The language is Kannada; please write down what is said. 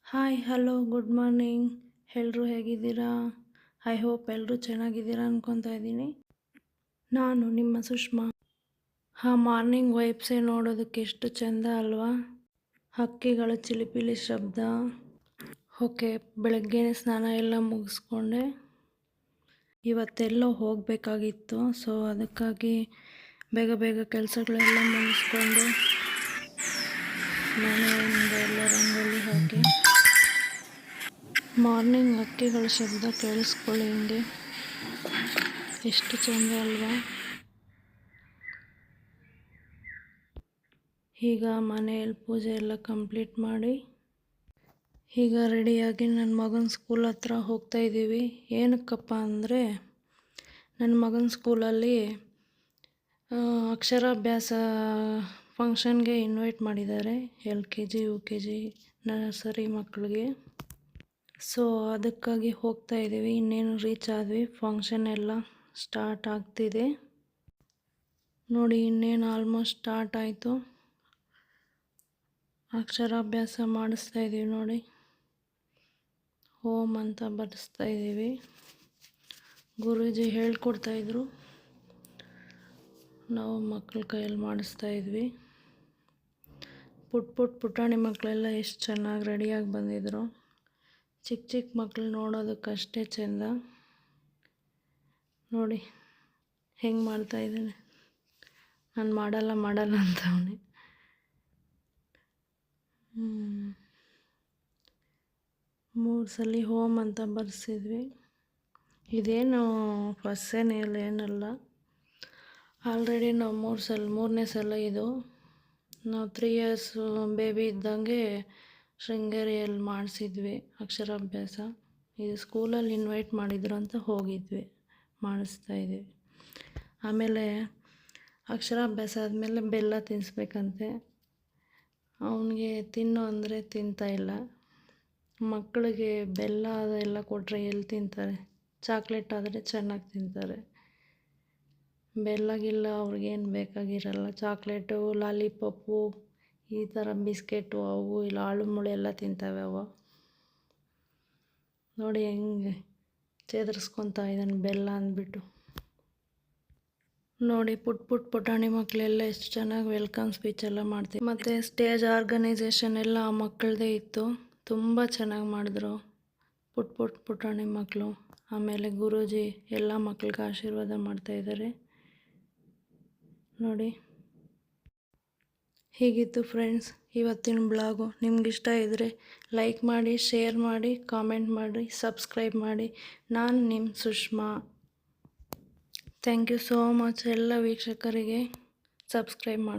Hi hello good morning. ಎಲ್ಲರೂ ಹೇಗಿದ್ದೀರಾ? ಐ ಹೋಪ್ ಎಲ್ಲರೂ ಚೆನ್ನಾಗಿದ್ದೀರಾ ಅನ್ಕೊತಾ ಇದ್ದೀನಿ. ನಾನು ನಿಮ್ಮ ಸುಷ್ಮಾ. ಮಾರ್ನಿಂಗ್ ವೈಬ್ಸೇ ನೋಡೋದಕ್ಕೆ ಎಷ್ಟು ಚೆಂದ ಅಲ್ವಾ? ಹಕ್ಕಿಗಳ ಚಿಲಿಪಿಲಿ ಶಬ್ದ. ಓಕೆ, ಬೆಳಗ್ಗೆನೇ ಸ್ನಾನ ಎಲ್ಲ ಮುಗಿಸ್ಕೊಂಡೆ. ಇವತ್ತೆಲ್ಲೋ ಹೋಗಬೇಕಾಗಿತ್ತು, ಸೊ ಅದಕ್ಕಾಗಿ ಬೇಗ ಬೇಗ ಕೆಲಸಗಳೆಲ್ಲ ಮುಗಿಸ್ಕೊಂಡು ಮನೆಯಿಂದ ಎಲ್ಲ ರಂಗೋಲಿ ಹಾಕಿ ಮಾರ್ನಿಂಗ್ ಹಕ್ಕಿಗಳ ಶಬ್ದ ಕೇಳಿಸ್ಕೊಳ್ಳಿ. ಹಿಂಗೆ ಎಷ್ಟು ಚೆಂದ ಅಲ್ವಾ? ಈಗ ಮನೆಯಲ್ಲಿ ಪೂಜೆ ಎಲ್ಲ ಕಂಪ್ಲೀಟ್ ಮಾಡಿ ಈಗ ರೆಡಿಯಾಗಿ ನನ್ನ ಮಗನ ಸ್ಕೂಲ್ ಹತ್ರ ಹೋಗ್ತಾ ಇದ್ದೀವಿ. ಏನಕ್ಕಪ್ಪ ಅಂದರೆ ನನ್ನ ಮಗನ ಸ್ಕೂಲಲ್ಲಿ ಅಕ್ಷರಾಭ್ಯಾಸ ಫಂಕ್ಷನ್ಗೆ ಇನ್ವೈಟ್ ಮಾಡಿದ್ದಾರೆ. LKG UKG ನರ್ಸರಿ ಮಕ್ಕಳಿಗೆ. ಸೊ ಅದಕ್ಕಾಗಿ ಹೋಗ್ತಾ ಇದ್ದೀವಿ. ಇನ್ನೇನು ರೀಚ್ ಆದ್ವಿ. ಫಂಕ್ಷನ್ ಎಲ್ಲ ಸ್ಟಾರ್ಟ್ ಆಗ್ತಿದೆ ನೋಡಿ. ಇನ್ನೇನು ಆಲ್ಮೋಸ್ಟ್ ಸ್ಟಾರ್ಟ್ ಆಯಿತು. ಅಕ್ಷರಾಭ್ಯಾಸ ಮಾಡಿಸ್ತಾ ಇದ್ದೀವಿ ನೋಡಿ. ಓಂ ಅಂತ ಬರೆಸ್ತಾ ಇದ್ದೀವಿ. ಗುರೂಜಿ ಹೇಳ್ಕೊಡ್ತಾಯಿದ್ರು, ನಾವು ಮಕ್ಕಳ ಕೈಯಲ್ಲಿ ಮಾಡಿಸ್ತಾ ಇದ್ವಿ. ಪುಟಾಣಿ ಮಕ್ಕಳೆಲ್ಲ ಎಷ್ಟು ಚೆನ್ನಾಗಿ ರೆಡಿಯಾಗಿ ಬಂದಿದ್ರು. ಚಿಕ್ಕ ಚಿಕ್ಕ ಮಕ್ಕಳು ನೋಡೋದಕ್ಕಷ್ಟೇ ಚೆಂದ ನೋಡಿ. ಹೆಂಗೆ ಮಾಡ್ತಾಯಿದ್ದಾನೆ. ನಾನು ಮಾಡಲ್ಲ ಅಂತ ಅವನೇ. 3 ಸಲ ಹೋಮ್ ಅಂತ ಬರೆಸಿದ್ವಿ. ಇದೇನು ಫಸ್ಟ್ ಏನಲ್ಲ, ಆಲ್ರೆಡಿ ನಾವು 3ನೇ ಸಲ ಇದು. ನಾವು 3 years ಬೇಬಿ ಇದ್ದಂಗೆ ಶೃಂಗೇರಿಯಲ್ಲಿ ಮಾಡಿಸಿದ್ವಿ ಅಕ್ಷರಾಭ್ಯಾಸ. ಇದು ಸ್ಕೂಲಲ್ಲಿ ಇನ್ವೈಟ್ ಮಾಡಿದ್ರು ಅಂತ ಹೋಗಿದ್ವಿ, ಮಾಡಿಸ್ತಾಯಿದ್ವಿ. ಆಮೇಲೆ ಅಕ್ಷರಾಭ್ಯಾಸ ಆದಮೇಲೆ ಬೆಲ್ಲ ತಿನ್ನಿಸ್ಬೇಕಂತೆ. ಅವನಿಗೆ ತಿನ್ನು ಅಂದರೆ ತಿಂತಾಯಿಲ್ಲ. ಮಕ್ಕಳಿಗೆ ಬೆಲ್ಲ ಅದೆಲ್ಲ ಕೊಟ್ಟರೆ ಎಲ್ಲಿ ತಿಂತಾರೆ? ಚಾಕ್ಲೇಟ್ ಆದರೆ ಚೆನ್ನಾಗಿ ತಿಂತಾರೆ. ಬೆಲ್ಲಗಿಲ್ಲ ಅವ್ರಿಗೇನು ಬೇಕಾಗಿರಲ್ಲ. ಚಾಕ್ಲೇಟು, ಲಾಲಿಪಾಪು, ಈ ಥರ ಬಿಸ್ಕೆಟು, ಅವು ಇಲ್ಲ ಆಳು ಮುಳು ಎಲ್ಲ ತಿಂತವೆ ಅವು. ನೋಡಿ ಹೆಂಗೆ ಚೇದರಿಸ್ಕೊತಾ ಇದ್ದಾನೆ ಬೆಲ್ಲ ಅಂದ್ಬಿಟ್ಟು. ನೋಡಿ ಪುಟಾಣಿ ಮಕ್ಕಳೆಲ್ಲ ಎಷ್ಟು ಚೆನ್ನಾಗಿ ವೆಲ್ಕಮ್ ಸ್ಪೀಚ್ ಎಲ್ಲ ಮಾಡ್ತೀವಿ. ಮತ್ತು ಸ್ಟೇಜ್ ಆರ್ಗನೈಸೇಷನ್ ಎಲ್ಲ ಆ ಮಕ್ಕಳದೇ ಇತ್ತು. ತುಂಬ ಚೆನ್ನಾಗಿ ಮಾಡಿದ್ರು ಪುಟಾಣಿ ಮಕ್ಕಳು. ಆಮೇಲೆ ಗುರೂಜಿ ಎಲ್ಲ ಮಕ್ಕಳಿಗೆ ಆಶೀರ್ವಾದ ಮಾಡ್ತಾಯಿದ್ದಾರೆ ನೋಡಿ. ಹೀಗಿತ್ತು ಫ್ರೆಂಡ್ಸ್ ಇವತ್ತಿನ ಬ್ಲಾಗು. ನಿಮಗಿಷ್ಟ ಇದ್ದರೆ ಲೈಕ್ ಮಾಡಿ, ಶೇರ್ ಮಾಡಿ, ಕಾಮೆಂಟ್ ಮಾಡಿ, ಸಬ್ಸ್ಕ್ರೈಬ್ ಮಾಡಿ. ನಾನು ನಿಮ್ಮ Sushma. Thank you so much ಎಲ್ಲ ವೀಕ್ಷಕರಿಗೆ ಸಬ್ಸ್ಕ್ರೈಬ್ ಮಾಡಿ.